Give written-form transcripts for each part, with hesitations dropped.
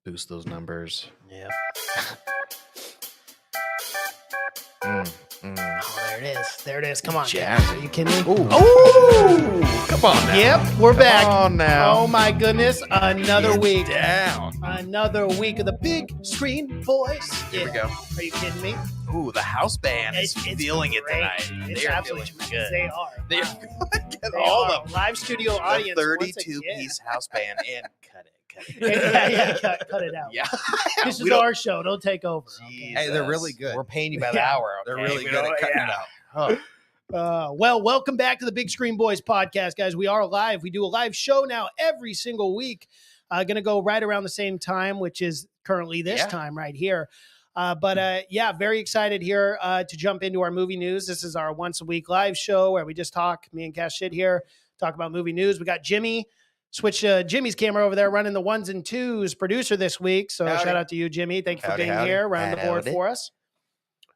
Boost those numbers. Yeah. Oh, there it is. There it is. Come on, Jazzy. Cash. Are you kidding me? Ooh, come on now. Yep, we're back. Come on now. Oh my goodness, another Get week. down. Another week of the big screen boys. Here we go. Are you kidding me? Ooh, the house band is It's feeling it great. tonight. It's They are absolutely feeling tremendous. good. They are. They Wow. are. They All are. of them. Live studio The audience. once 32-piece house band and cut it. yeah, cut it out. Yeah. This We is don't- our show. Don't take over. Okay? Hey, they're really good. We're paying you by the Yeah. hour. They're okay? really We good don't- at cutting yeah. it out. Huh. Well, welcome back to the Big Screen Boys podcast, guys. We are live. We do a live show now every single week. Going to go right around the same time, which is currently this Yeah. time right here. Yeah, very excited here to jump into our movie news. This is our once a week live show where we just talk. Me and Cash sit here, talk about movie news. We got Jimmy. Switch Jimmy's camera over there, running the ones and twos producer this week. So Howdy. shout out to you, Jimmy. Thank you for Howdy, being howdy. here, running the board Howdy. for us.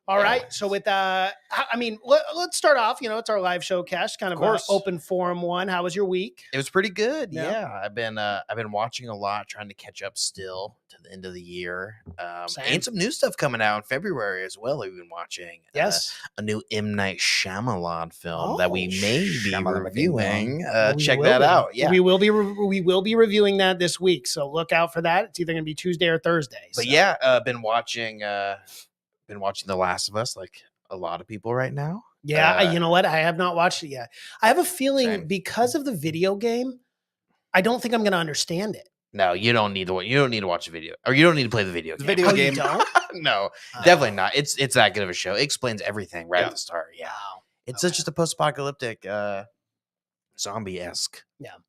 All right. So with, let's start off. You know, it's our live show, Cash, kind of an course. open forum one. How was your week? It was pretty good. Yeah. Yeah. I've been watching a lot, trying to catch up still to the end of the year. Same. And some new stuff coming out in February as well. We've been watching a new M. Night Shyamalan film that we Oh, may be Shyamalan reviewing. We Check will that be. out. Yeah. we will be reviewing that this week. So look out for that. It's either going to be Tuesday or Thursday. But So, yeah, been watching The Last of Us like a lot of people right now. yeah. You know what? I have not watched it yet. I have a feeling Same. because of the video game, I don't think I'm going to understand it. No, you don't need to watch the video, or you don't need to play the video game. video Oh, you game. don't? No, definitely not. It's that good of a show. It explains everything right Yeah. at the start. Yeah. Wow. It's Okay. just a post-apocalyptic zombie-esque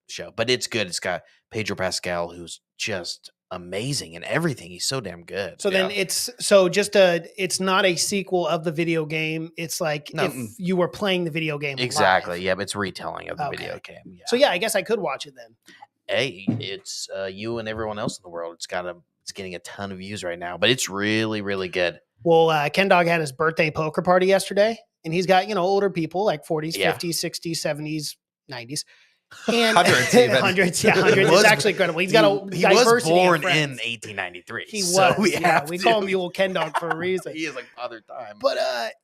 show, but it's good. It's got Pedro Pascal, who's just amazing in everything. He's so damn good. So then it's not a sequel of the video game. It's like No. if you were playing the video game. Exactly. live. Yeah, but it's retelling of the Okay. video game. Yeah. So yeah, I guess I could watch it then. Hey, it's you and everyone else in the world. It's getting a ton of views right now, but it's really, really good. Well, Ken Dog had his birthday poker party yesterday, and he's got, older people like 40s, Yeah. 50s, 60s, 70s, 90s. And Hundreds even. hundreds. It's Was- actually incredible. He's got a He was diversity of born in friends. 1893. He so was. we have we to. call him the old Ken Dog for a reason. He is like Father Time. But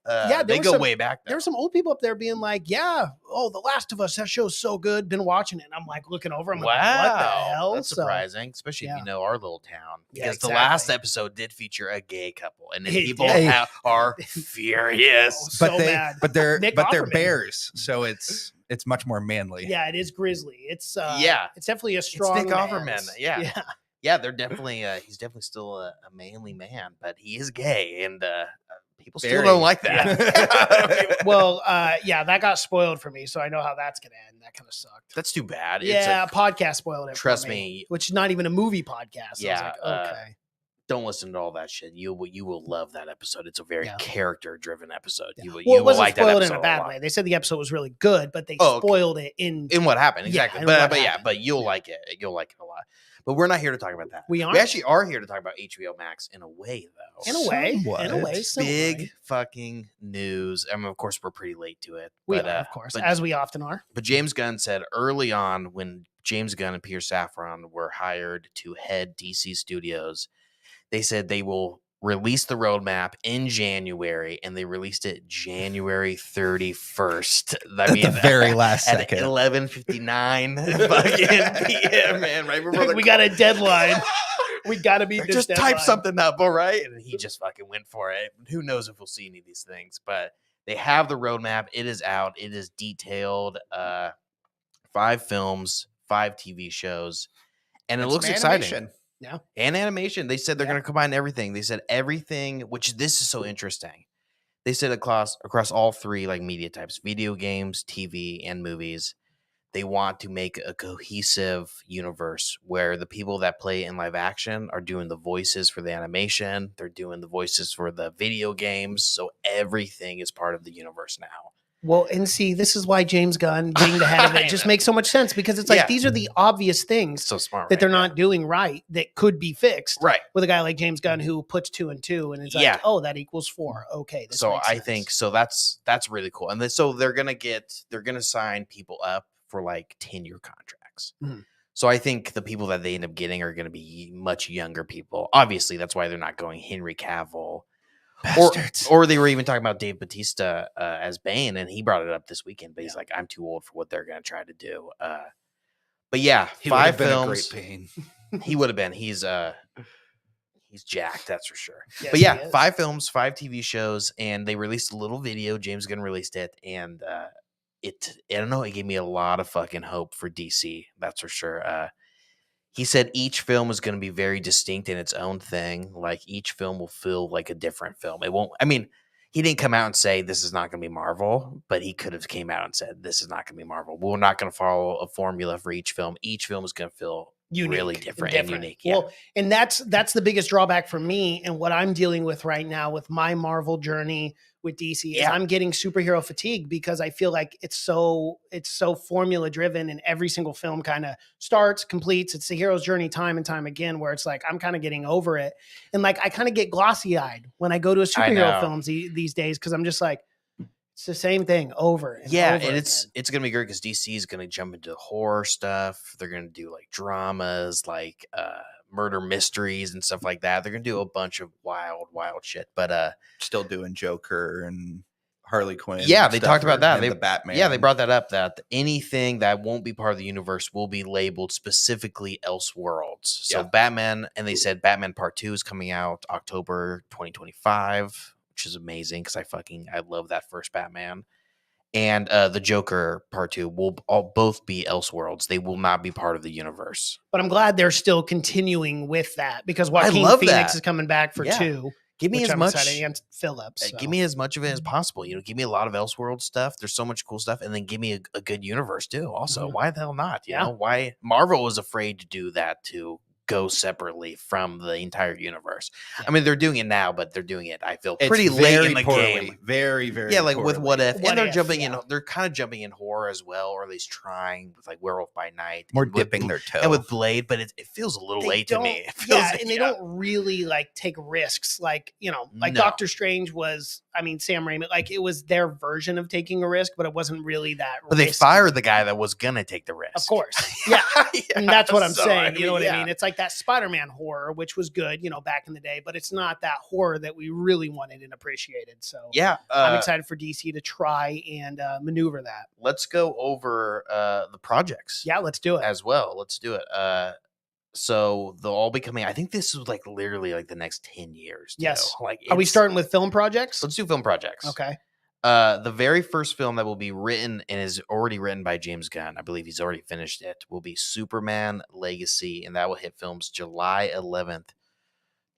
yeah, they there go was some- way back. there were some old people up there being like, "Yeah, The Last of Us, that show's so good. Been watching it." And I'm like looking over. I'm Wow, like, "What the hell?" that's So, surprising, especially yeah. if you know our little town. Yeah, Because the last exactly. episode did feature a gay couple, and It people did. are furious. So But mad. they're Nick they're Offerman. bears, so it's much more manly. Yeah, it is grizzly. It's Yeah. it's definitely a It's strong. Nick man's- Offerman. Yeah. Yeah, they're definitely. He's definitely still a manly man, but he is gay, and people still Very. don't like that. Well, that got spoiled for me, so I know how that's gonna end. That kind of sucked. That's too bad. Yeah, It's podcast spoiled it. for trust me. which is not even a movie podcast. So Yeah, I was like, okay. don't listen to all that shit. You will love that episode. It's a very Yeah. character driven episode. Yeah. You, Well, you it will wasn't like that spoiled episode in a bad lot. way. They said the episode was really good, but they Oh, okay. spoiled it in. In what happened, Yeah, exactly. in but what yeah, happened. but you'll like it. You'll like it a lot. But we're not here to talk about that. We aren't? We actually are here to talk about HBO Max in a way, though. in a way, Somewhat. in a way, It's some big way. fucking news. I mean, of course, we're pretty late to it. We but, are, of course, but- as we often are. But James Gunn said early on when James Gunn and Peter Safran were hired to head DC Studios, they said they will release the roadmap in January, and they released it January 31st. I At mean, the very last at second. 11:59 fucking PM, man. Right before the We got a deadline. We got to beat this just deadline. type something up, all right? And he just fucking went for it. Who knows if we'll see any of these things, but they have the roadmap. It is out. It is detailed. 5 films, 5 TV shows, and it It's looks some exciting. animation. And animation. They said they're Yeah. going to combine everything. They said everything, which this is so interesting. They said across all 3 like media types, video games, TV, and movies, they want to make a cohesive universe where the people that play in live action are doing the voices for the animation. They're doing the voices for the video games. So everything is part of the universe now. Well, and see, this is why James Gunn being the head of I it just know. makes so much sense because it's like Yeah. these are the obvious things So smart. that they're right? not doing right that could be fixed Right. with a guy like James Gunn who puts 2 and 2 and it's like, Yeah. oh, that equals 4. Okay. This So makes I sense. think so that's really cool. And then so they're gonna sign people up for like 10-year contracts. Mhm. So I think the people that they end up getting are going to be much younger people. Obviously, that's why they're not going Henry Cavill. Bastards. Or they were even talking about Dave Bautista as Bane, and he brought it up this weekend. But he's like, I'm too old for what they're going to try to do. But yeah, He would 5 have been films. a great Bane. He would have been. He's jacked, that's for sure. Yes, but yeah, he is. 5 films, 5 TV shows, and they released a little video. James Gunn released it, and I don't know, it gave me a lot of fucking hope for DC. That's for sure. He said each film is going to be very distinct in its own thing. Like each film will feel like a different film. It won't. I mean, he didn't come out and say this is not going to be Marvel, but he could have came out and said this is not going to be Marvel. We're not going to follow a formula for each film. Each film is going to feel Unique really different and unique. Yeah. Well, and that's the biggest drawback for me and what I'm dealing with right now with my Marvel journey with DC is I'm getting superhero fatigue because I feel like it's so formula driven and every single film kind of starts, completes. It's the hero's journey time and time again, where it's like I'm kind of getting over it. And like I kind of get glossy eyed when I go to a superhero films these days because I'm just like, it's the same thing over and over and again. it's gonna be great because DC is gonna jump into horror stuff. They're gonna do like dramas, like murder mysteries and stuff like that. They're gonna do a bunch of wild shit. But still doing Joker and Harley Quinn. Yeah, they talked about that. The Batman. Yeah, they brought that up. That anything that won't be part of the universe will be labeled specifically Elseworlds. So Batman, and they said Batman Part 2 is coming out October 2025. Which is amazing because I love that first Batman. And the Joker Part 2 will both be Elseworlds. They will not be part of the universe. But I'm glad they're still continuing with that because Joaquin Phoenix is coming back for 2. Give me as much and Phillips. So. Give me as much of it as possible. Give me a lot of Elseworld stuff. There's so much cool stuff, and then give me a good universe too. Also, why the hell not? You know why Marvel was afraid to do that to go separately from the entire universe. I mean, they're doing it now, but they're doing it, I feel, pretty late in the game. Very, very like poorly. with What If. And they're jumping in, they're kind of jumping in horror as well, or at least trying with like Werewolf by Night. More dipping their toe. And with Blade, but it feels a little late to me. It feels and they don't really like take risks. Like, like Doctor Strange was, Sam Raimi, like it was their version of taking a risk, but it wasn't really that But risky. they fired the guy that was going to take the risk. Of course. Yeah. And that's what I'm saying. You know what I mean? It's like that Spider-Man horror, which was good, back in the day, but it's not that horror that we really wanted and appreciated. So I'm excited for DC to try and maneuver that. Let's go over the projects. Yeah, let's do it. As well. Let's do it. So they'll all be coming. I think this is like literally like the next 10 years. Yes. Like, are we starting with film projects? Let's do film projects. Okay. The very first film that will be written and is already written by James Gunn, I believe he's already finished it, will be Superman Legacy, and that will hit films July 11th,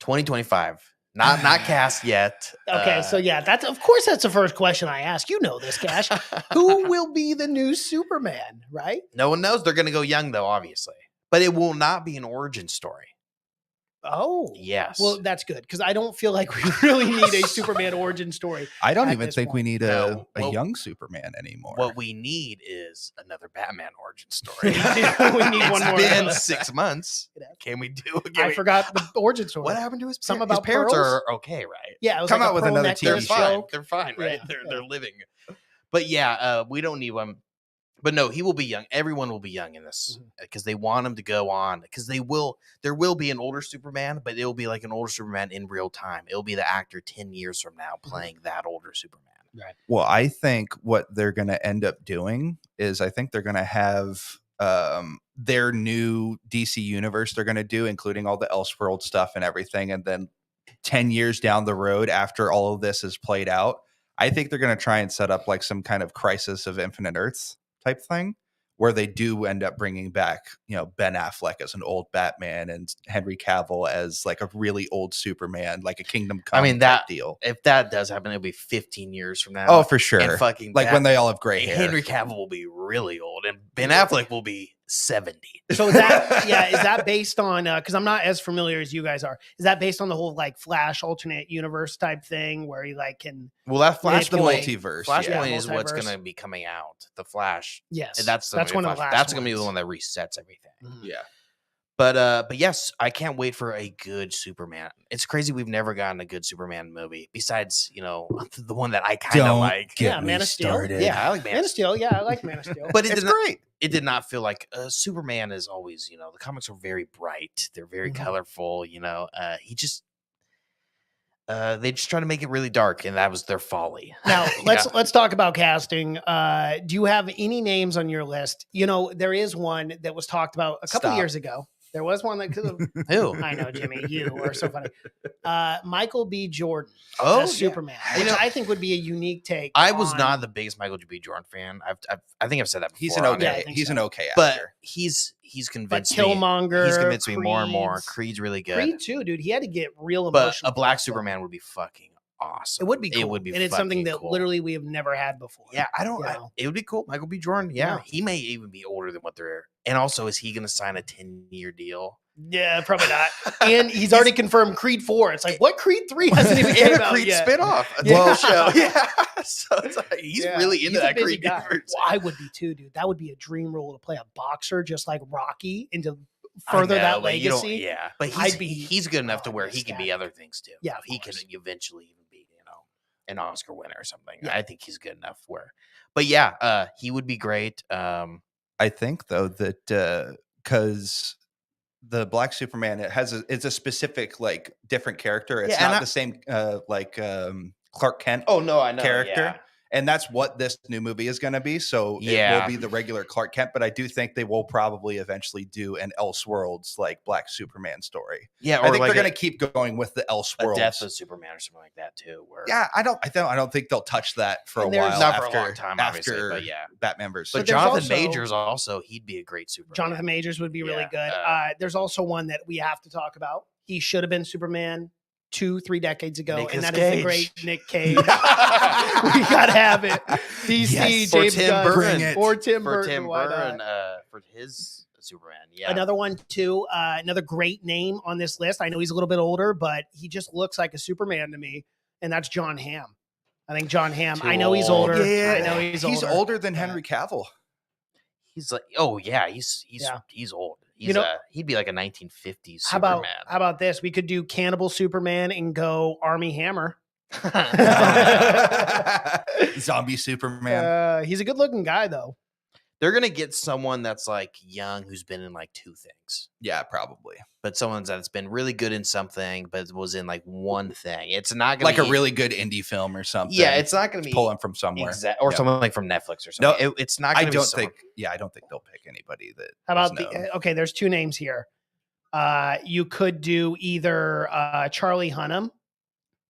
2025. Not cast yet. Okay, so that's the first question I ask. You know this, Cash. Who will be the new Superman, right? No one knows. They're going to go young, though, obviously. But it will not be an origin story. Oh. Yes. Well, that's good, because I don't feel like we really need a Superman origin story. I don't even think we need a young Superman anymore. What we need is another Batman origin story. We need one more. It's been 6 months. Can we do it? I forgot the origin story. What happened to his parents? Something about his parents pearls? are okay, right? Yeah, it was Come like out with another TV show. They're fine, right? They're living. But we don't need one. But no, he will be young. Everyone will be young in this because they want him to go on. Because there will be an older Superman, but it will be like an older Superman in real time. It'll be the actor 10 years from now playing that older Superman. Right. Well, I think what they're going to end up doing is I think they're going to have their new DC universe they're going to do, including all the Elseworld stuff and everything. And then 10 years down the road, after all of this is played out, I think they're going to try and set up like some kind of Crisis of Infinite Earths type thing where they do end up bringing back, Ben Affleck as an old Batman and Henry Cavill as like a really old Superman, like a Kingdom Come type deal. If that does happen, it'll be 15 years from now. Oh, for sure. And fucking like when they all have gray hair. Henry Cavill will be really old and Ben Affleck will be 70. So is that based on, because I'm not as familiar as you guys are, is that based on the whole like Flash alternate universe type thing where he like can... Well, that Flash the multiverse. Flashpoint is what's going to be coming out. The Flash. Yes. That's one of the last That's going to be the one that resets everything. Yeah. But yes, I can't wait for a good Superman. It's crazy we've never gotten a good Superman movie besides, the one that I kind of Don't like. get Yeah, me Man of Steel. started. Yeah, I like Man Man of of Steel. Yeah, I like Man of Steel. But It's great. it did not feel like Superman is always, the comics are very bright. They're very Mhm. colorful, they just try to make it really dark, and that was their folly. Now Yeah. let's talk about casting. Do you have any names on your list? There is one that was talked about a couple Stop. years ago. There was one that could have. Who? I know, Jimmy. You are so funny. Michael B. Jordan Oh, as Superman, You which know, I think would be a unique take. I was on- not the biggest Michael B. Jordan fan. I think I've said that before. He's an on okay. Yeah, I it, think He's so. an okay but actor. he's but convinced me. Killmonger. He's convinced me more and more. Creed's- Creed's really good, Creed too, dude. He had to get real but emotional. a black for that film. Superman would be fucking awesome. It would be cool. It would be, and it's something fucking that cool. literally we have never had before. Yeah, I don't. you know? It would be cool. Michael B. Jordan. Yeah, Yeah. he may even be older than what they're. And also, is he going to sign a 10-year deal? Yeah, probably not. And he's already confirmed Creed 4. It's like, what Creed 3 hasn't even came And a out Creed yet? spinoff. A Yeah. TV show. Yeah. So it's like, he's Yeah, really into he's a that busy Creed guy. universe. Well, I would be too, dude. That would be a dream role to play a boxer, just like Rocky, and to I further know, that but you don't- legacy. Yeah, but I'd be- he's good enough to oh, where I'd he be can be ecstatic. other things too. Yeah, of he can course. eventually even be an Oscar winner or something. Yeah. I think he's good enough where. But yeah, he would be great. I think though that because the Black Superman it's a specific like different character. It's Yeah, and not the same Clark Kent. Oh no, I know Character. And that's what this new movie is going to be. So it Yeah. will be the regular Clark Kent, but I do think they will probably eventually do an Elseworlds like Black Superman story. Yeah, I or think like they're going to keep going with the a death Elseworlds. of Superman or something like that too. Where Yeah, I don't think they'll touch that for a And there's- while. not after, for a long time, obviously, after but yeah. Batman versus. But But there's Jonathan also- Majors also, he'd be a great Superman. Jonathan Majors would be really Yeah, good. There's also one that we have to talk about. He should have been Superman 2-3 decades ago, Nicolas and that is the Cage. great Nick Cage. We gotta have it. DC, Yes, for James Tim Gunn, Burton. Bring it. or Tim for Burton. Tim why not? Burton, for his Superman. Yeah, Another one too. Another great name on this list. I know he's a little bit older, but he just looks like a Superman to me, and that's John Hamm. I think John Hamm. Too I know he's old. older. Yeah, I know he's older than Henry Cavill. he's like, oh yeah, he's Yeah. he's old. He's, You know- he'd be like a 1950s How Superman. about this? We could do Cannibal Superman and go Army Hammer. Zombie Superman. He's a good looking guy though. They're gonna get someone that's like young who's been in like two things, Yeah, probably. but someone that's been really good in something, but was in like one thing. It's not gonna Like a be- really good indie film or something. yeah. It's not gonna be pull him from somewhere. or Yeah. something like from Netflix or No, something. It's not. I Gonna be don't someone- think. Yeah, I don't think they'll pick anybody that. How about is known. okay? There's two names here. You could do either Charlie Hunnam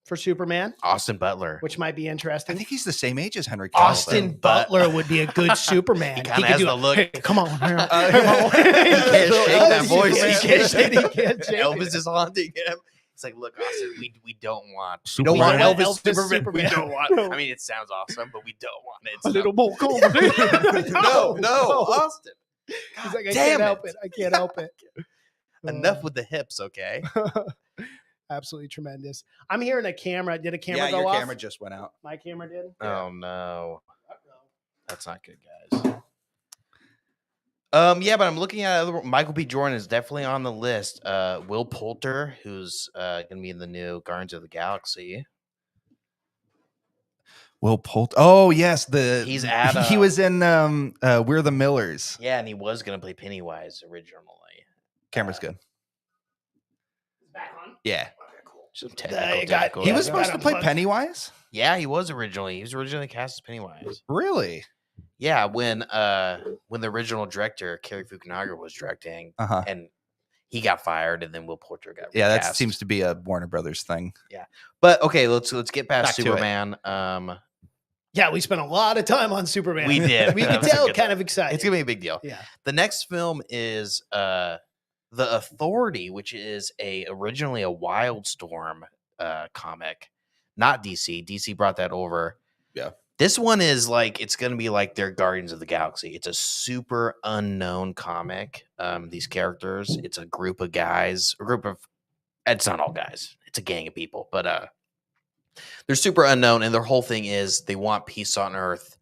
for Superman, Austin Butler. which might be I interesting. think he's the same age as Henry Cavill. Austin though, but- Butler would be a good Superman. He kinda has do the it. look. Hey, come on, come on. He can't shake that voice. He can't shake it. He can't shake it. Elvis is haunting him. It's like, look, Austin, we don't want don't want Elvis, Elvis Superman. We Superman. don't want. I mean, it sounds awesome, but we don't want it. A little more complicated. no, Austin. He's like, I damn can't help it. I can't help it. Enough with the hips, okay? Absolutely tremendous. I'm hearing a camera. Did a camera Yeah, go your off? camera just went out. My camera did. Oh no, that's not good, guys. Yeah, but I'm looking at other. Michael B. Jordan is definitely on the list. Will Poulter, who's gonna be in the new Guardians of the Galaxy. Will Poulter. Oh yes, He's at, he was in We're the Millers. Yeah, and he was gonna play Pennywise originally. Camera's good. Back on. Yeah, Some It technical got- difficulties. he Yeah, was supposed got to play unplugged. Pennywise. Yeah, he was originally. He was originally cast as Pennywise. Really? Yeah, when the original director Cary Fukunaga was directing, Uh huh. and he got fired, and then Will Poulter got Yeah, that recast. seems to be a Warner Brothers thing. But okay, let's get past Back to it. Superman. Yeah, we spent a lot of time on Superman. We did. We That could was a tell, good kind one. of excited. It's gonna be a big deal. Yeah. The next film is The Authority, which is originally a Wildstorm comic, not DC. DC brought that over. Yeah. This one is like it's gonna be like their Guardians of the Galaxy. It's a super unknown comic. These characters, it's a group of guys, it's not all guys, it's a gang of people, but they're super unknown, and their whole thing is they want peace on Earth.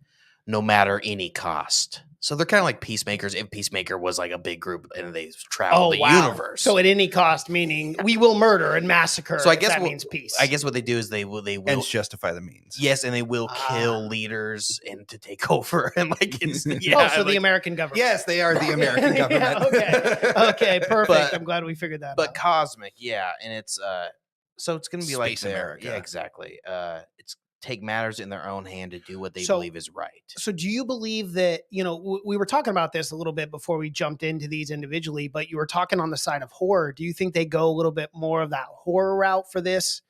no matter any cost. So they're kind of like peacemakers if Peacemaker was like a big group and they travel the universe. So at any cost, meaning we will murder and massacre. So I guess that means peace. I guess what they do is they will Ends justify the means. Yes, and they will kill leaders and to take over and like it's so like, the American government. Yes, they are the American government. Okay, perfect. I'm glad we figured that out. But cosmic, and it's so it's gonna be like Space America. Yeah, exactly. It's take matters in their own hand to do what they believe is right. So do you believe that, we were talking about this a little bit before we jumped into these individually, but you were talking on the side of horror. Do you think they go a little bit more of that horror route for this?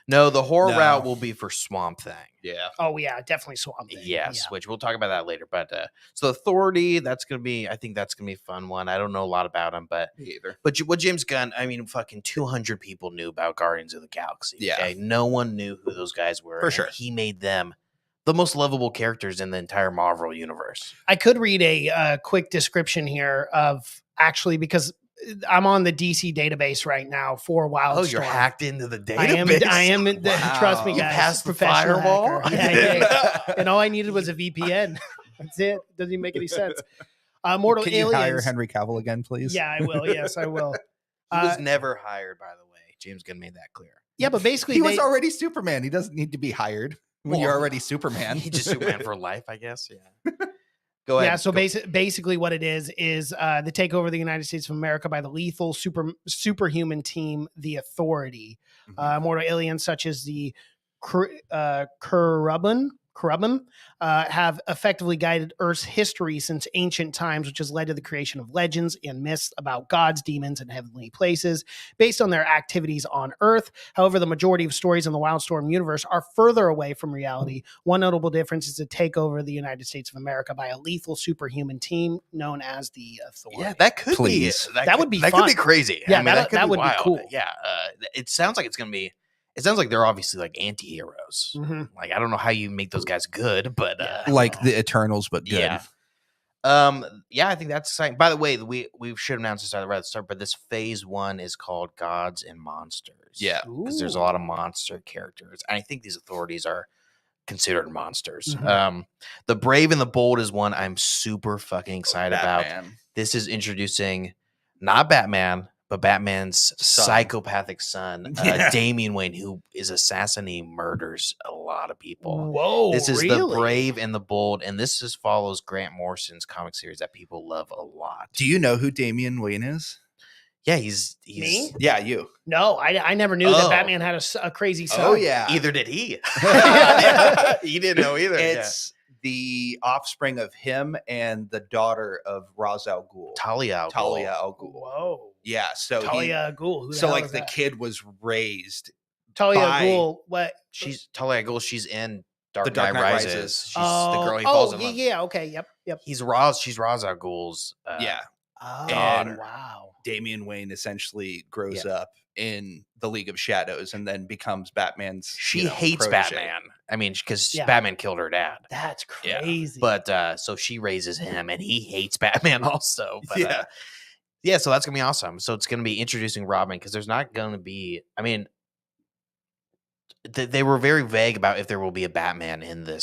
No, the horror route will be for Swamp Thing. Yeah. Oh yeah, definitely Swamp Thing. Yes, which we'll talk about that later. But so Authority, I think that's gonna be a fun one. I don't know a lot about him, but Me either. But what James Gunn, I mean, fucking 200 people knew about Guardians of the Galaxy. Yeah. Okay? No one knew who those guys were. For sure. He made them the most lovable characters in the entire Marvel universe. I could read a quick description here of actually, because I'm on the DC database right now for Wildstorm. Oh, you're hacked into the database. I am. Wow. Trust me, You guys. passed the Professional firewall? hacker. Yeah. And all I needed was a VPN. That's it. Doesn't even make any sense. Mortal Can you Aliens. hire Henry Cavill again, please? Yeah, I will. Yes, I will. He was never hired, by the way. James Gunn made that clear. Yeah, but basically, He was already Superman. He doesn't need to be hired when you're already Superman. He's just Superman for life, I guess. Yeah. Go ahead. Yeah, so basically what it is the takeover of the United States of America by the lethal superhuman team, the Authority. Mortal aliens such as the Cherubim have effectively guided Earth's history since ancient times, which has led to the creation of legends and myths about gods, demons, and heavenly places based on their activities on Earth. However, the majority of stories in the Wildstorm universe are further away from reality. One notable difference is the takeover of the United States of America by a lethal superhuman team known as the Authority. Yeah, that could be. That would be That fun. could be crazy. Yeah, I mean, that would be wild. cool. Yeah, it sounds like it's gonna be. It sounds like they're obviously like anti-heroes. Mm-hmm. Like I don't know how you make those guys good, but like the Eternals, but good. yeah. I think that's exciting. By the way, we should announce this right at the start, but this phase 1 is called Gods and Monsters. Yeah, because there's a lot of monster characters, and I think these authorities are considered monsters. Mm-hmm. The Brave and the Bold is one I'm super fucking excited about. Batman. This is introducing not Batman, but Batman's Son. psychopathic son, Yeah. Damian Wayne, who is assassinating, murders a lot of people. Whoa, This is really? the Brave and the Bold, and this just follows Grant Morrison's comic series that people love a lot. Do you know who Damian Wayne is? Yeah, he's Me? Yeah, you. No, I never knew that Oh. Batman had a crazy son. Oh yeah. Either did he. He didn't know either. It's the offspring of him and the daughter of Ra's al Ghul. Talia al Ghul. Talia al Ghul. Whoa. Yeah. So Talia al Ghul. Who so hell like is the that? kid was raised. Talia al by- Ghul. What? She's Talia al Ghul. She's in Dark The Dark Knight Knight Rises. Rises. She's the girl he falls in love. Yeah. Okay. Yep. She's Ra's al Ghul's. Yeah. Oh, Daughter. wow. Damian Wayne essentially grows Yeah. up in the League of Shadows and then becomes Batman's. She hates protege. Batman. I mean, because Yeah. Batman killed her dad. That's Yeah. crazy. But so she raises him, and he hates Batman also. But, Yeah. yeah. So that's gonna be awesome. So it's gonna be introducing Robin because there's not gonna be. I mean, they were very vague about if there will be a Batman in the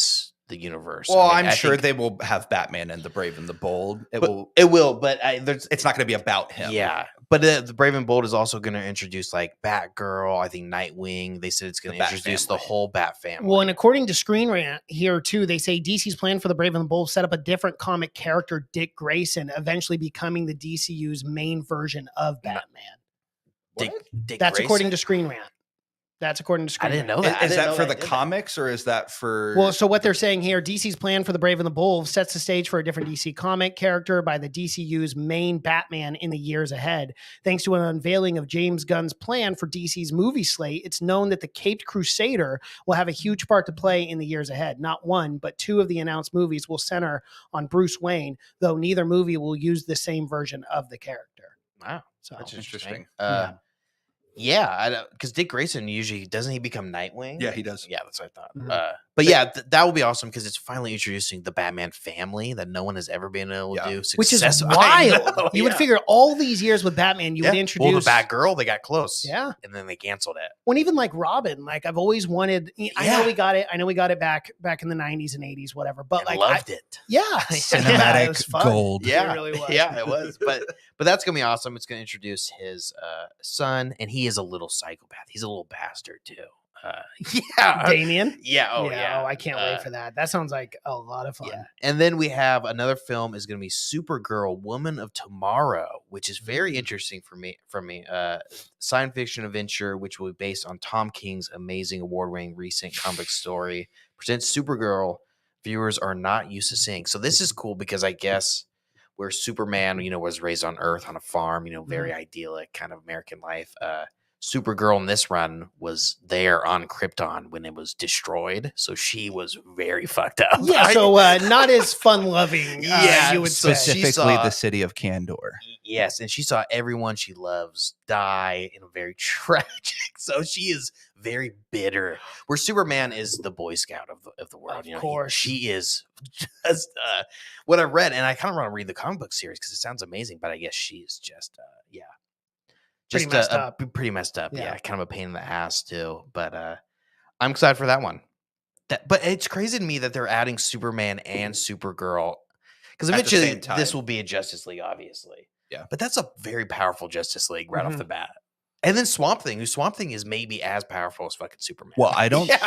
universe. Well, I mean, I'm I sure think they will have Batman and the Brave and the Bold. It but will. It will, but there's It's not going to be about him. yeah. But the Brave and Bold is also going to introduce like Batgirl. I think Nightwing. They said it's going The to Bat introduce the family. whole Bat family. well, and according to Screen Rant here too, they say DC's plan for the Brave and the Bold set up a different comic character, Dick Grayson, eventually becoming the DCU's main version of Batman. Dick That's Grayson? according to Screen Rant. That's according to I Screen didn't Rant. know that. I Is didn't that know for they the did that. comics or is that for? Well, so what they're saying here, DC's plan for the Brave and the Bold sets the stage for a different DC comic character by the DCU's main Batman in the years ahead. Thanks to an unveiling of James Gunn's plan for DC's movie slate, it's known that the Caped Crusader will have a huge part to play in the years ahead. Not one, but 2 of the announced movies will center on Bruce Wayne, though neither movie will use the same version of the character. Wow, So that's interesting. interesting. Yeah, because Dick Grayson usually doesn't he become Nightwing? Yeah, he does. Yeah, that's what I thought. Mhm. But yeah, that would be awesome because it's finally introducing the Batman family that no one has ever been able to do. Which is successfully. I wild. know, You would yeah. figure all these years with Batman, you would Well, introduce the Batgirl, they got close. Yeah. And then they canceled it. When even like Robin, like I've always wanted. I know Yeah. we got it. I know we got it back in the 90s and 80s, whatever. But I like, loved it. yeah, Cinematic it was fun. gold. Yeah, It really was. Yeah, it was. But that's gonna be awesome. It's gonna introduce his son, and he is a little psychopath. He's a little bastard too. Yeah, Damien. yeah. Oh yeah. Oh, I can't wait for that. That sounds like a lot of fun. Yeah. And then we have another film is going to be Supergirl, Woman of Tomorrow, which is very interesting for me. Science fiction adventure, which will be based on Tom King's amazing award-winning recent comic story, presents Supergirl viewers are not used to seeing. So this is cool because I guess where Superman, was raised on Earth on a farm, very idyllic kind of American life. Supergirl in this run was there on Krypton when it was destroyed, so she was very fucked up. Yeah, so not as fun loving. Yeah, you would say. Specifically, saw- the city of Kandor. Yes, and she saw everyone she loves die in a very tragic. So she is very bitter. Where Superman is the Boy Scout of the world. Of course. She is just what I read, and I kind of want to read the comic book series because it sounds amazing. But I guess she is just Pretty messed up. Pretty messed up. Yeah. Yeah, kind of a pain in the ass too. But I'm excited for that one. But it's crazy to me that they're adding Superman and Supergirl because At the eventually same time. this will be a Justice League, obviously. Yeah. But that's a very powerful Justice League right off Mhm. the bat. And then Swamp Thing, whose Swamp Thing is maybe as powerful as fucking Superman. Well, I don't. Yeah.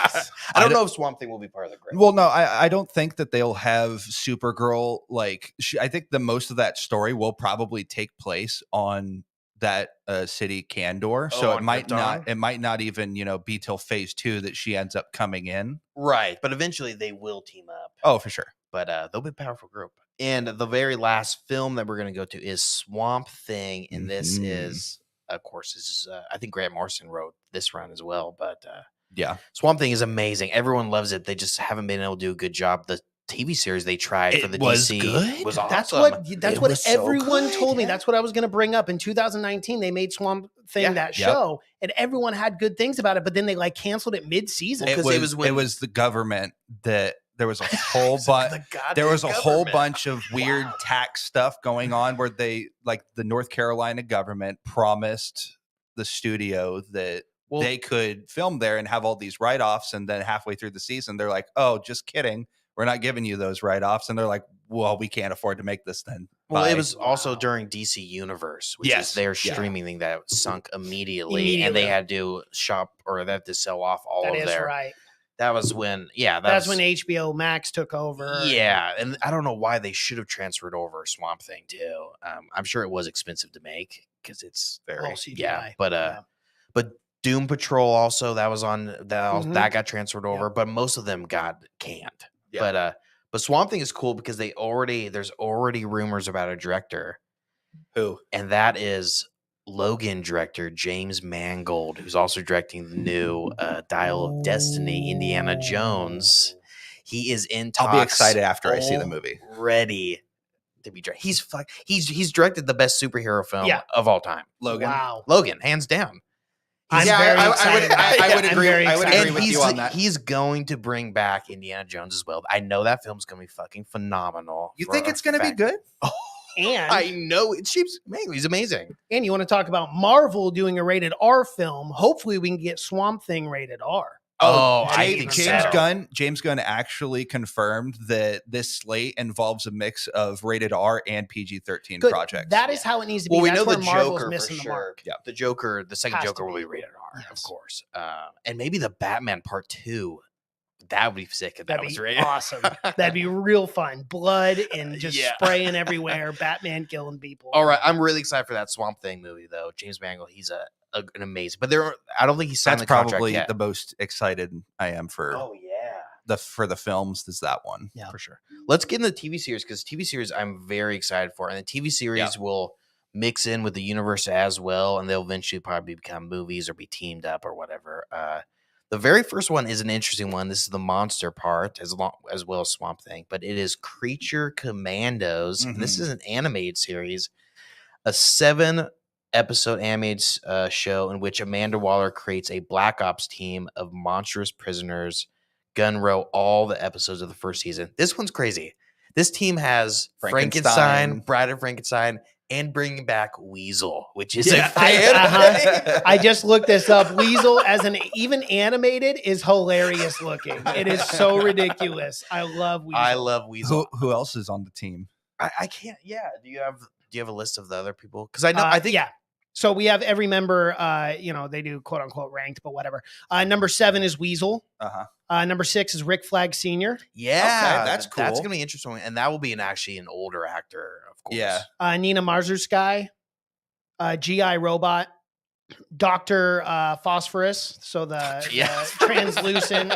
I don't know if Swamp Thing will be part of the group. Well, no, I don't think that they'll have Supergirl. Like, I think the most of that story will probably take place on that city Kandor. So on it might Krypton? not even be till phase 2 that she ends up coming in. Right. But eventually they will team up. Oh, for sure. But they'll be a powerful group. And the very last film that we're going to go to is Swamp Thing. And this Mhm. is, of course, I think Grant Morrison wrote this run as well. But Yeah. Swamp Thing is amazing. Everyone loves it. They just haven't been able to do a good job. The TV series they tried for the DC good? was awesome. That's It what was so everyone good, told me. yeah. That's what I was going to bring up. In 2019, they made Swamp Thing Yeah. that Yep. show, and everyone had good things about it. But then they like canceled it mid-season. Well, It 'cause was, it was when- the government that there was a whole bunch. There was a whole bunch of weird Wow. tax stuff going on where they, like the North Carolina government, promised the studio that Well, they could film there and have all these write-offs, and then halfway through the season they're like, oh, just kidding, we're not giving you those write-offs. And they're like, well, we can't afford to make this then. Well, Bye. it was also Wow. during DC Universe, which Yes, is their yeah. streaming thing that sunk immediately, and they had to shop or they had to sell off all That of is their. right. That was when, That's when HBO Max took over. Yeah, and I don't know why they should have transferred over Swamp Thing too. I'm sure it was expensive to make because it's very All CGI. yeah. But Yeah. but Doom Patrol also that was on that Mhm. that got transferred over, but most of them got canned. Yeah. But Swamp Thing is cool because there's already rumors about a director, Who? and that is Logan director James Mangold, who's also directing the new Dial of Destiny, Indiana Jones. He is in talks. I'll be excited after I see the movie. Ready to be directed. He's directed the best superhero film Yeah. of all time. Logan. Wow. Logan, hands down. I'm Yeah, very I would- excited. I about would it. I'm agree- very I would excited. agree with he's, you on that. He's going to bring back Indiana Jones as well. I know that film's going to be fucking phenomenal. You for think a it's going to be fact. good? And I know it. He's amazing. And you want to talk about Marvel doing a rated R film? Hopefully, we can get Swamp Thing rated R. Oh, I James- think James so. James Gunn actually confirmed that this slate involves a mix of rated R and PG-13 Good. projects. That is how it needs to be. Well, we That's know where the Marvel's Joker for missing the sure. mark. Yeah. The Joker, the second Has to Joker will be. be rated R, of Yes. course. And maybe the Batman Part 2. That would be sick if that That'd was be rated. awesome. That'd be real fun. Blood and just Yeah. spraying everywhere. Batman killing people. All right, I'm really excited for that Swamp Thing movie, though. James Mangold, he's an amazing. But I don't think he's signed That's the contract probably yet. the most excited I am for Yeah. for the films is that one. Yeah. For sure. Let's get into the TV series because TV series I'm very excited for, and the TV series will mix in with the universe as well, and they'll eventually probably become movies or be teamed up or whatever. The very first one is an interesting one. This is the monster part as well as Swamp Thing, but it is Creature Commandos. And this Mhm. is an animated series, a 7 episode animated show in which Amanda Waller creates a Black Ops team of monstrous prisoners. Gun row all the episodes of the first season. This one's crazy. This team has Frankenstein, Bride of Frankenstein, and bringing back Weasel, which is a fan. I just looked this up. Weasel, as an even animated, is hilarious looking. It is so ridiculous. I love Weasel. I love Weasel. Who else is on the team? I can't. Yeah. Do you have a list of the other people? Because I know I think yeah. So we have every member. They do quote unquote ranked, but whatever. Number 7 is Weasel. Number 6 is Rick Flag Sr. Yeah, okay, that's cool. That's gonna be interesting, and that will be actually an older actor, of course. Yeah. Nina Marzursky, GI Robot, Dr. Phosphorus. So the translucent.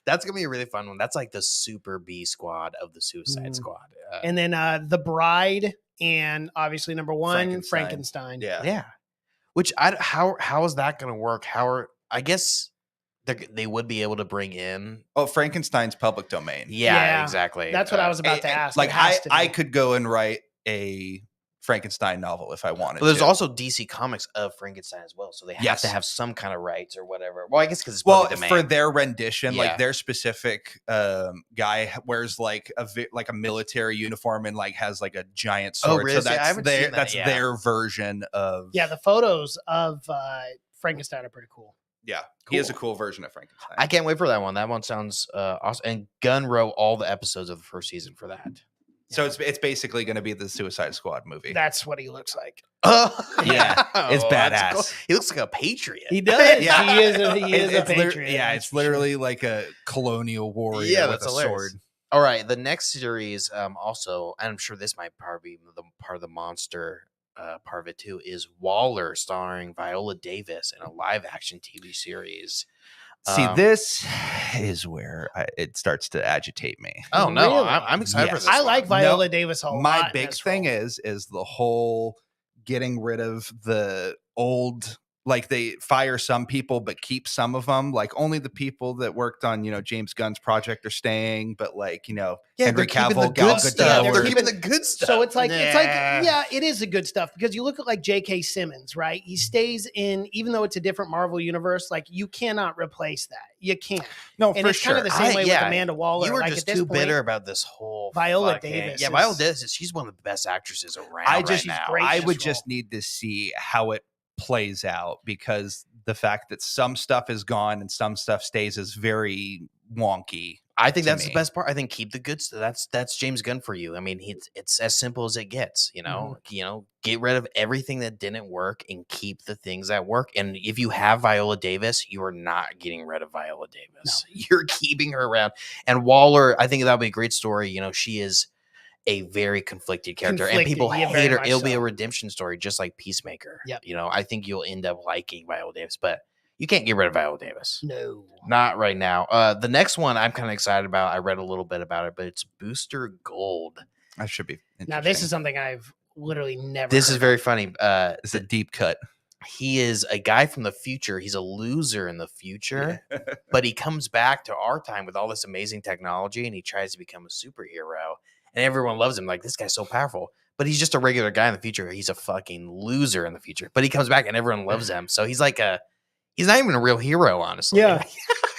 That's gonna be a really fun one. That's like the Super B squad of the Suicide Squad. And then the Bride, and obviously number 1, Frankenstein. Yeah. Which how is that gonna work? I guess they would be able to bring in. Oh, Frankenstein's public domain. Yeah, exactly. That's what I was about to ask. Like I could go and write a Frankenstein novel if I wanted. But there's also DC Comics of Frankenstein as well, so they have to have some kind of rights or whatever. Well, I guess because it's for their rendition, like their specific guy wears like a military uniform and like has like a giant sword. Really? So that's their version of. Yeah, the photos of Frankenstein are pretty cool. Yeah, he is a cool version of Frankenstein. I can't wait for that one. That one sounds awesome. And Gun row all the episodes of the first season for that. So it's basically going to be the Suicide Squad movie. That's what he looks like. Yeah, it's badass. Cool. He looks like a patriot. He does. Yeah. He is a patriot. It's literally like a colonial warrior with a sword. All right, the next series also, and I'm sure this might probably be the part of the monster part of it too, is Waller, starring Viola Davis in a live-action TV series. See, this is where it starts to agitate me. Oh no, Really? I'm excited for this. I like one. Viola Davis a lot. My big thing is the whole getting rid of the old. Like they fire some people but keep some of them. Like only the people that worked on James Gunn's project are staying. But like Henry Cavill, Gal Gadot, they're keeping the good stuff. So it's like it is the good stuff, because you look at like J.K. Simmons, right? He stays in, even though it's a different Marvel universe. Like you cannot replace that. You can't. No, and for it's sure. kind of the same way with Amanda Waller. You were like, just at this too point, bitter about this whole Viola Davis. Yeah, Viola Davis. She's one of the best actresses around right now. great. I would just need to see how it plays out, because the fact that some stuff is gone and some stuff stays is very wonky. I think that's the best part. I think keep the good stuff. That's James Gunn for you. I mean, it's as simple as it gets. Get rid of everything that didn't work and keep the things that work. And if you have Viola Davis, you are not getting rid of Viola Davis. No. You're keeping her around. And Waller, I think that'll be a great story. She is a very conflicted character, and people hate her. It'll be a redemption story, just like Peacemaker. Yep. I think you'll end up liking Viola Davis, but you can't get rid of Viola Davis. No, not right now. The next one I'm kind of excited about. I read a little bit about it, but it's Booster Gold. That should be interesting. Now this is something I've literally never. This is very funny. It's a deep cut. He is a guy from the future. He's a loser in the future, but he comes back to our time with all this amazing technology, and he tries to become a superhero. And everyone loves him. Like, this guy's so powerful. But he's just a regular guy in the future. He's a fucking loser in the future. But he comes back and everyone loves him. So he's like he's not even a real hero, honestly. Yeah.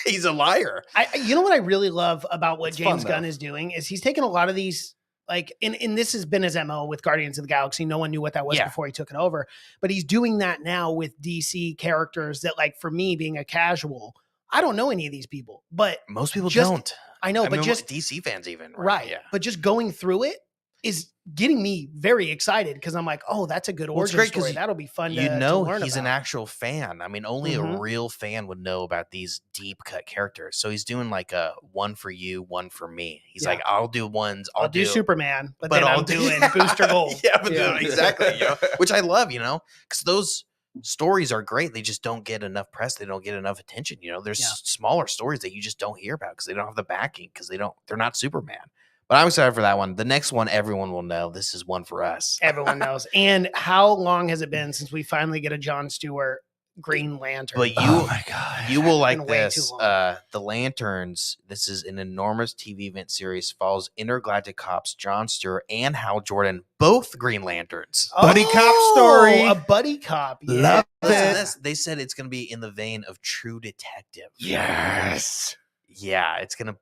He's a liar. You know what I really love about what James Gunn is doing is he's taken a lot of these, like, and this has been his MO with Guardians of the Galaxy. No one knew what that was before he took it over. But he's doing that now with DC characters that, like, for me, being a casual, I don't know any of these people. But most people don't. I know, but just DC fans even. Right. Yeah. But just going through it is getting me very excited, because I'm like, oh, that's a good origin story. That'll be fun to learn he's about. an actual fan. I mean, only a real fan would know about these deep cut characters. So he's doing like a one for you, one for me. He's like, I'll do ones. I'll do Superman, but then I'm doing Booster Gold. Exactly. Which I love, because those stories are great. They just don't get enough press. They don't get enough attention. There's smaller stories that you just don't hear about because they don't have the backing, because they're not Superman. But I'm excited for that one. The next one, everyone will know. This is one for us. Everyone knows. And how long has it been since we finally get a Jon Stewart Green Lantern. But Oh my god. you will Been like way too this. long. The Lanterns. This is an enormous TV event series. Follows intergalactic cops John Stewart and Hal Jordan, both Green Lanterns. Buddy cop story. A buddy cop. Yeah. Love Listen to it. this. They said it's going to be in the vein of True Detective. Yes. Yeah, it's gonna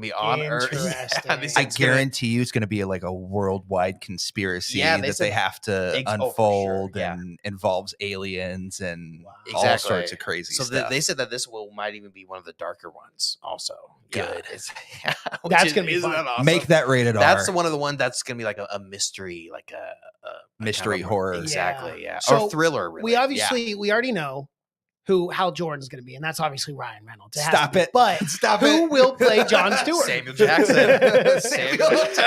be on Earth. Yeah, they said I it's gonna- guarantee you it's going to be like a worldwide conspiracy Yeah, they that said- they have to oh, for sure, unfold yeah. and involves aliens and Wow. all Exactly. sorts of crazy So stuff. they said that this might even be one of the darker ones. Also, Good. Yeah, it's- which That's gonna be isn't fun. that awesome? Make that rated That's R. one of the ones that's gonna be like a mystery, like a Mystery kind of horror. Exactly. Yeah. So or thriller. Really. We obviously we already know who Hal Jordan's going to be, and that's obviously Ryan Reynolds. Has Stop to be. it. But Stop who it. will play John Stewart? Samuel Jackson. Samuel Jackson.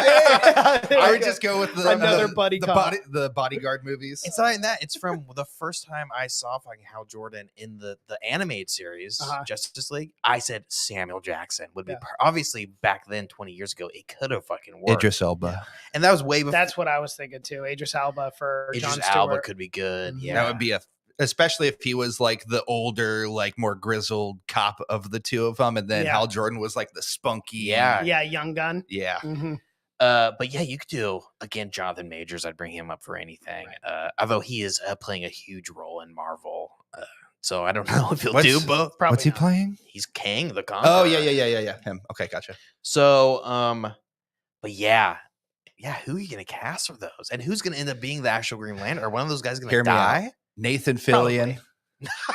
There I you would go. just go with the Another buddy cop. the bodyguard movies. It's not even that. It's from the first time I saw fucking Hal Jordan in the animated series, Justice League. I said Samuel Jackson would be obviously back then, 20 years ago. It could have fucking worked. Idris Elba. And that was way before. That's what I was thinking too. Idris Elba for Idris John Stewart. Alba could be good. Mhm. Yeah, That would be especially if he was like the older, like more grizzled cop of the two of them, and then Yeah. Hal Jordan was like the spunky. Yeah. Yeah, Young Gun. Yeah. hmm But yeah, you could do again Jonathan Majors. I'd bring him up for anything. Although he is playing a huge role in Marvel, so I don't know if he'll do both. Probably What's he not. playing? He's Kang the Conqueror. Oh yeah. Him. Okay, gotcha. So, but yeah, who are you gonna cast for those? And who's gonna end up being the actual Green Lantern? Are one of those guys gonna Hear me out. die? Nathan Fillion.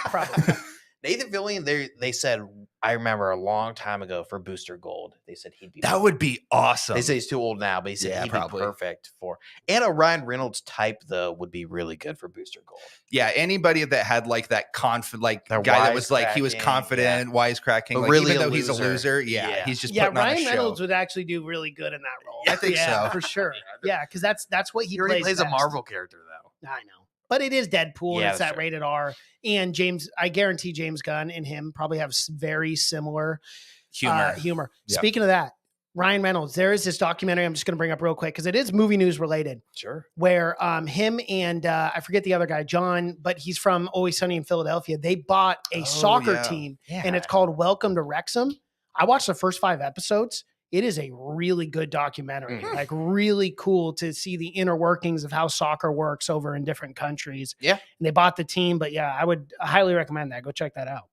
Probably. Nathan Fillion. They said I remember a long time ago for Booster Gold. They said he'd be. That would be awesome. They say he's too old now, but he said Yeah, he'd probably. be perfect for. And a Ryan Reynolds type though would be really good for Booster Gold. Yeah, anybody that had like that confident, like That guy that was like he was wisecracking, confident, wisecracking, But like, really even a though he's a loser. loser. Yeah, Yeah. he's just Yeah, putting on Ryan a show. Reynolds would actually do really good in that role. I think so. for sure. Yeah, because that's what he He already plays a best. Marvel character though. I know. But it is Deadpool, and Yeah, it's that that's true. rated R. And I guarantee James Gunn and him probably have very similar humor. Yeah. Speaking of that, Ryan Reynolds, there is this documentary I'm just going to bring up real quick because it is movie news related, Sure. where him and I forget the other guy, John, but he's from Always Sunny in Philadelphia. They bought a soccer yeah. team, Yeah. and it's called Welcome to Wrexham. I watched the first 5 episodes. It is a really good documentary, like really cool to see the inner workings of how soccer works over in different countries. Yeah. And they bought the team, but yeah, I would highly recommend that. Go check that out.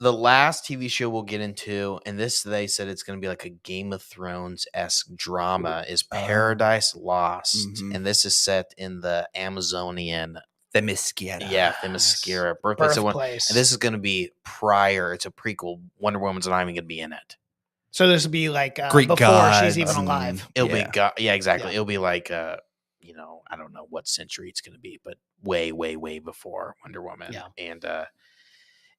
The last TV show we'll get into, and this they said it's going to be like a Game of Thrones-esque drama, is Paradise Lost. Mhm. And this is set in the Amazonian, The Mascara. Themyscira birthplace. So Birthplace. and this is going to be prior. It's a prequel. Wonder Woman's not even going to be in it. So this would be like Greek before gods she's even and- alive. It'll Yeah. be, exactly. Yeah. It'll be like, I don't know what century it's going to be, but way, way, way before Wonder Woman. Yeah. And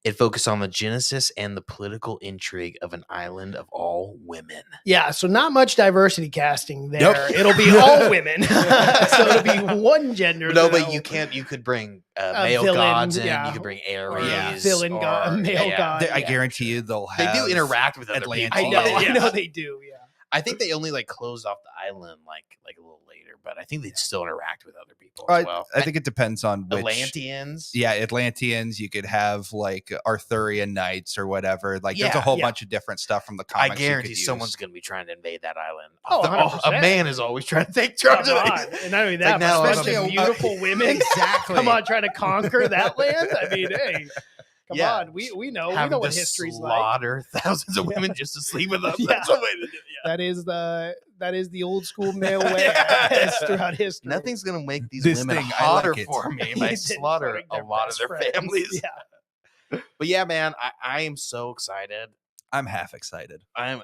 it focused on the genesis and the political intrigue of an island of all women. Yeah, so not much diversity casting there. Nope. It'll be all women. So it'll be one gender. No, to but know. you could bring A male villain, gods in. yeah. You could bring Or Ares. villain god, male god. I Yeah. guarantee you they'll They have. do interact with other Atlantean. people. I Yeah. know they do. Yeah. I think they only like closed off the island like a little later, but I think they'd still interact with other people as well. I think it depends on which. Atlanteans. Yeah, Atlanteans. You could have like Arthurian knights or whatever. Like there's a Yeah, whole yeah. bunch of different stuff from the I comics. you guarantee could use. someone's going to be trying to invade that island. Oh, A 100%. man is always trying to take charge Come of on. it. And not only Like that, now, but especially especially a- beautiful women. Exactly. Come on, trying to conquer that land. I mean, hey, come Yeah. on. We know Having what to history's like. slaughter thousands of women just to sleep with them. Yeah. That's the way to do it. Yeah. That is the old school male way Yeah. throughout history. Nothing's going to make these This women thing, I hotter like it. for me. I It's slaughter like a their lot of best their friends. families. Yeah. But yeah, man, I am so excited. I'm half excited. I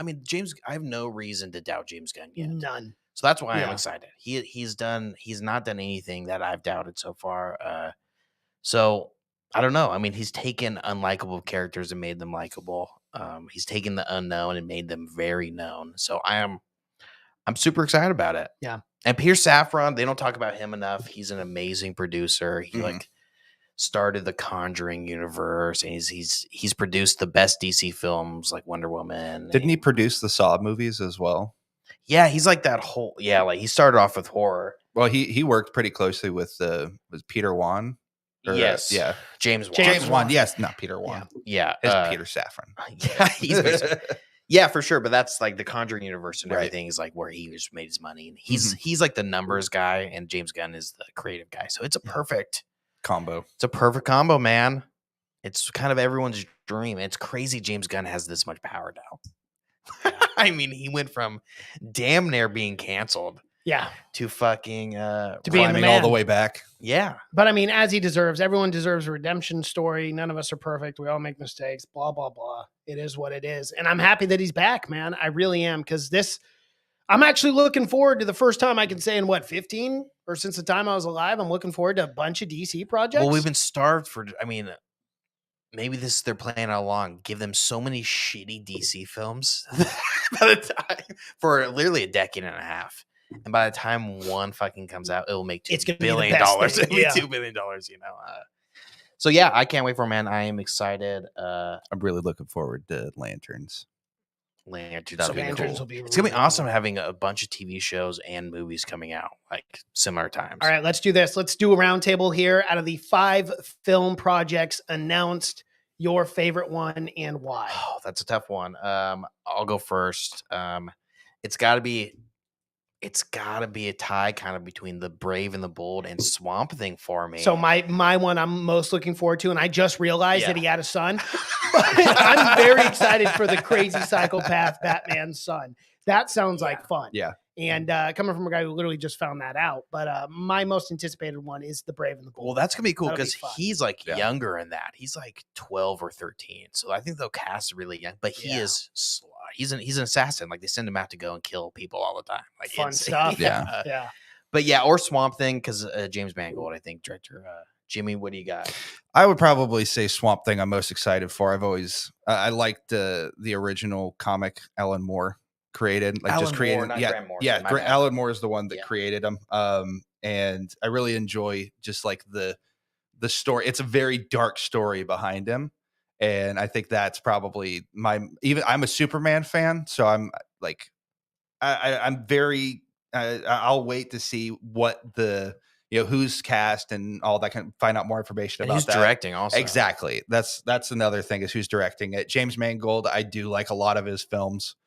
mean, James, I have no reason to doubt James Gunn yet. None. So that's why I'm Yeah. excited. He's not done anything that I've doubted so far. So I don't know. I mean, he's taken unlikable characters and made them likable. He's taken the unknown and made them very known. So I'm super excited about it. Yeah. And Pierce Safran, they don't talk about him enough. He's an amazing producer. He Mhm. like started the Conjuring universe, and he's produced the best DC films like Wonder Woman. Didn't he produce the Saw movies as well? Yeah, he's like that whole like he started off with horror. Well, he worked pretty closely with was Peter Wan. Or, Yes. yeah. James Wan. James James Wan. Wan. Yes, not Peter Wan. Yeah. It's Peter Safran. Yeah, yeah, for sure. But that's like the Conjuring universe and Right. everything is like where he just made his money. And Mhm. he's like the numbers guy, and James Gunn is the creative guy. So it's a perfect Combo. combo, man. It's kind of everyone's dream. It's crazy James Gunn has this much power now. I mean, he went from damn near being canceled Yeah. to fucking being the Climbing all the man. way back. yeah. But I mean, as he deserves, everyone deserves a redemption story. None of us are perfect. We all make mistakes, blah, blah, blah. It is what it is. And I'm happy that he's back, man. I really am. Because I'm actually looking forward to the first time I can say in 15 or since the time I was alive, I'm looking forward to a bunch of DC projects. Well, we've been starved for, I mean, maybe this is their plan all along. Give them so many shitty DC films by the time for literally a decade and a half. And by the time one fucking comes out, it will make It's $2 gonna be the billion. best thing, It'll be yeah. $2 billion, you know. So yeah, I can't wait for it, man. I am excited. I'm really looking forward to Lanterns. Lantern, So that'll be Lanterns cool. will be It's gonna be really awesome cool. having a bunch of TV shows and movies coming out like similar times. All right, let's do this. Let's do a roundtable here. Out of the 5 film projects announced, your favorite one and why? Oh, that's a tough one. I'll go first. It's gotta be a tie kind of between The Brave and the Bold and Swamp Thing for me. So my one I'm most looking forward to, and I just realized Yeah. that he had a son. But I'm very excited for the crazy psychopath Batman's son. That sounds like fun. Yeah. And coming from a guy who literally just found that out. But my most anticipated one is The Brave and the Bold. Well, that's gonna be cool That'll be because fun. he's like Yeah. younger in that. He's like 12 or 13. So I think they'll cast really young, but he Yeah. is sly. He's an assassin. Like they send him out to go and kill people all the time. Like Fun it's- stuff. Yeah. Yeah. But yeah, or Swamp Thing because James Mangold, I think, director. Jimmy, what do you got? I would probably say Swamp Thing I'm most excited for. I've always I liked the original comic Alan Moore created. Like Alan just created. Moore, not yeah, Grant Morrison, yeah. my bad. Alan Moore is the one that Yeah. created them. And I really enjoy just like the story. It's a very dark story behind him, and I think that's probably I'm a Superman fan, so I'm like I'm very I'll wait to see what the who's cast and all that, can find out more information And about who's that. directing also? Exactly. That's another thing, is who's directing it. James Mangold, I do like a lot of his films.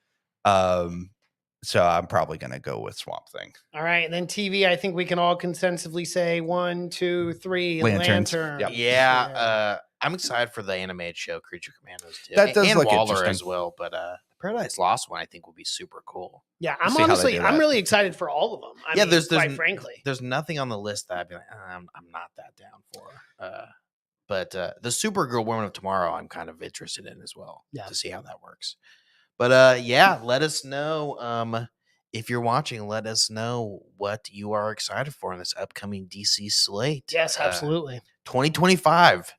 So I'm probably gonna go with Swamp Thing. All right. And then TV, I think we can all consensusly say 1, 2, 3, Lanterns. Lantern. Yep. Yeah, I'm excited for the animated show Creature Commandos too. That does and look Waller interesting. as well, but the Paradise Lost one I think will be super cool. Yeah, We'll I'm see how they honestly, do I'm that. really excited for all of them. I Yeah, mean, there's quite frankly. There's nothing on the list that I'd be like, I'm not that down for. But the Supergirl Woman of Tomorrow, I'm kind of interested in as well. Yeah. To see how that works. But yeah, let us know. If you're watching, let us know what you are excited for in this upcoming DC slate. Yes, absolutely. 2025.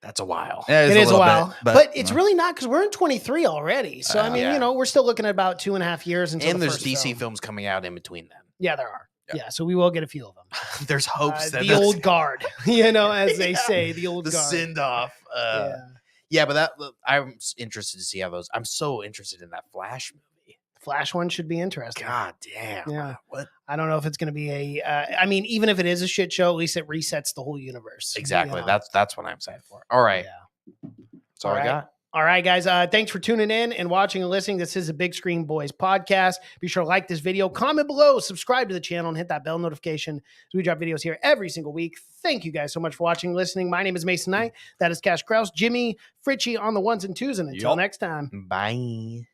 That's a while. Yeah, It is a little while, bit, but it's really not, because we're in 23 already. So I mean, Yeah. we're still looking at about 2.5 years until And the there's first DC film. films coming out in between then. Yeah, there are. Yeah. Yeah, so we will get a few of them. There's hopes that The those- old guard, as they Yeah. say, the old the guard. send off. Yeah. Yeah, but I'm interested to see how those. I'm so interested in that Flash movie. Flash one should be interesting. God damn. Yeah. What? I don't know if it's going to be I mean, even if it is a shit show, at least it resets the whole universe. Exactly. you know? That's what I'm excited for. All right. Yeah. That's all All I right. got. All right, guys. Thanks for tuning in and watching and listening. This is a Big Screen Boys podcast. Be sure to like this video, comment below, subscribe to the channel, and hit that bell notification as we drop videos here every single week. Thank you guys so much for watching and listening. My name is Mason Knight. That is Cash Kraus, Jimmy, Fritchie on the ones and twos. And until Yup. next time. Bye.